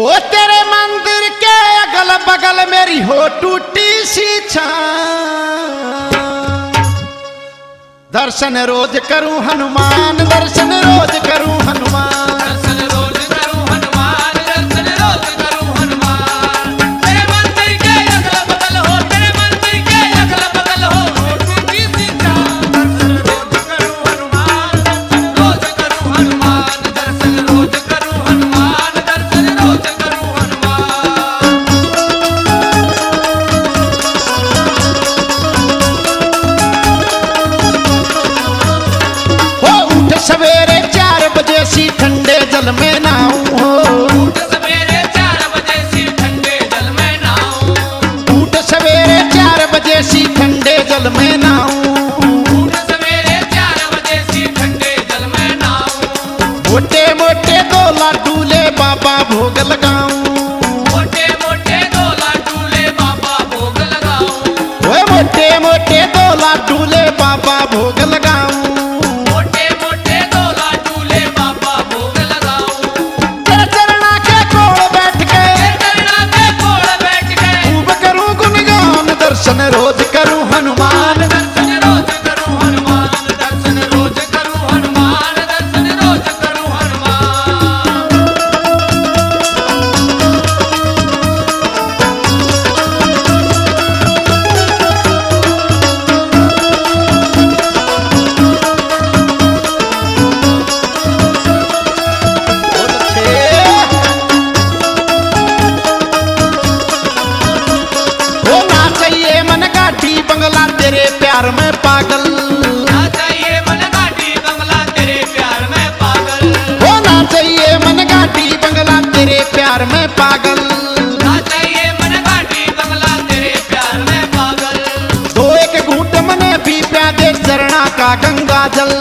ओ तेरे मंदिर के अगल बगल मेरी हो टूटी सी छां, दर्शन रोज करूं हनुमान, दर्शन रोज करूं हनुमान, दर्शन रोज करूं हनुमान, दर्शन रोज करूं हनुमान। तेरे मंदिर के अगल बगल हो, तेरे मंदिर के अगल बगल हो टूटी सी छां, दर्शन रोज करूं हनुमान, दर्शन रोज करूं हनुमान, दर्शन रोज करूं हनुमान, दर्शन रोज करूं हनुमान। हो उठ सवेरे 4 बजे सी ठंडे जल में नहाऊं हो, उठ सवेरे 4 बजे सी ठंडे जल में नहाऊं, उठ सवेरे 4 बजे सी ठंडे जल में नहाऊं, उठ सवेरे 4 बजे सी ठंडे जल में नहाऊं। मोटे मोटे 2 लाडू ले बाबा भोग लगाऊं, मोटे मोटे 2 लाडू ले बाबा भोग लगाऊं, ओए मोटे मोटे 2 लाडू ले बाबा भोग लगाऊं, मोटे मोटे 2 लाडू ले बाबा भोग लगाऊं। तेरे चरणा के कोल बैठ के चरणा के कोल बैठ के खूब करूं गुणगान, दर्शन रोज करूं हनुमान, दर्शन रोज करूं हनुमान, दर्शन रोज करूं हनुमान, दर्शन रोज करूं हनुमान। हो ना चाहिए मन गाठी बंगला तेरे प्यार में पागल, ना चाहिए मन गाठी बंगला तेरे प्यार में पागल, हो ना चाहिए मन गाठी बंगला तेरे प्यार में पागल, ना चाहिए मन गाठी बंगला तेरे प्यार में पागल। 2 एक घूंट मने भी प्यादे चरणा का गंगा जल,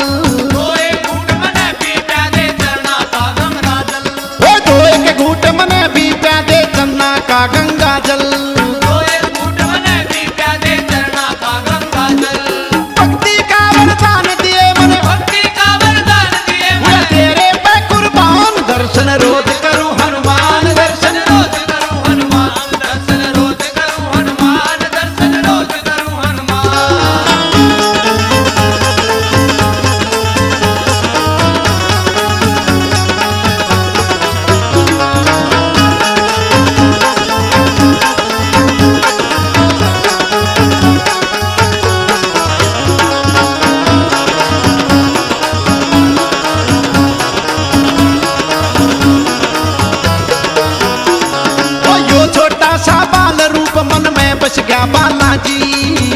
कोई घूट मने पी प्यादे चरना का गंगा जल, ओ 2 एक घूंट मने भी प्यादे चन्ना का गंगा जल, कोई घूट मने पी प्यादे चरना का गंगा जल। भक्ति का वरदान दिए मन भक्ति का वरदान दिए मैं मन, तेरे पे कुर्बान, दर्शन रोज करूं हनुमान, दर्शन रोज करूं हनुमान, दर्शन रोज करूं हनुमान, दर्शन रोज करूं हनुमान। ओ यो छोटा सा बाल रूप मन में बस गया बालाजी,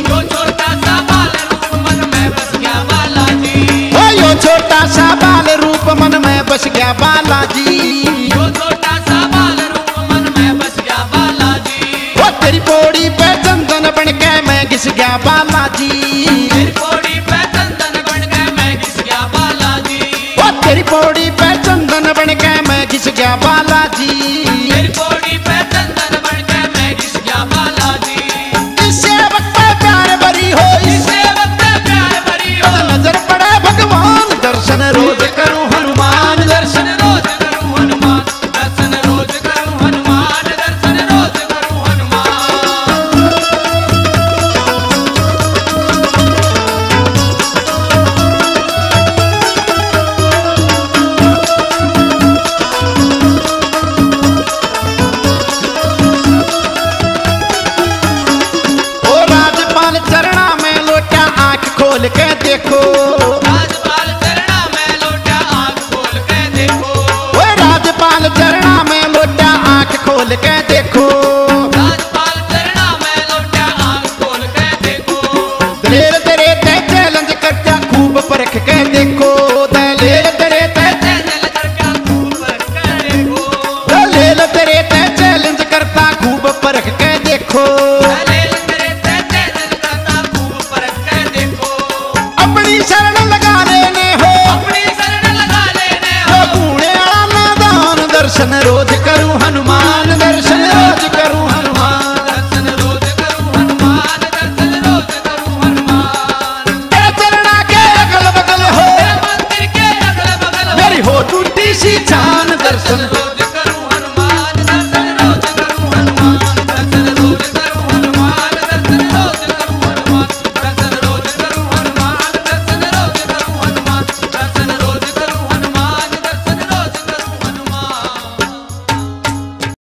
जो छोटा सा बाल रूप मन में बस गया बालाजी, ओ यो छोटा सा बाल रूप मन में बस गया बालाजी, जो छोटा सा बाल रूप मन में बस गया बालाजी। ओ तेरी पौड़ी पे चंदन बन के मैं घिस गया बालाजी, तेरी पौड़ी पे चंदन बन के मैं घिस गया बालाजी, ओ तेरी पौड़ी पे चंदन बन के मैं घिस गया बालाजी, तेरी पौड़ी पे चंदन बन के मैं घिस गया बालाजी। इस सेवक पे प्यार भरी हो, इस इसे वक्त प्यार भरी हो, नजर पड़े भगवान, दर्शन रोज करूं हनुमान, दर्शन रोज करूं हनुमान, दर्शन रोज करूं हनुमान, दर्शन रोज करूं हनुमान। ओ राजपाल चरणा में लोटा आंख खोल के देखो, राजपाल चरणा में लोटा आँख खोल के देखो, ओ राजपाल चरणा में लोटा आंख खोल के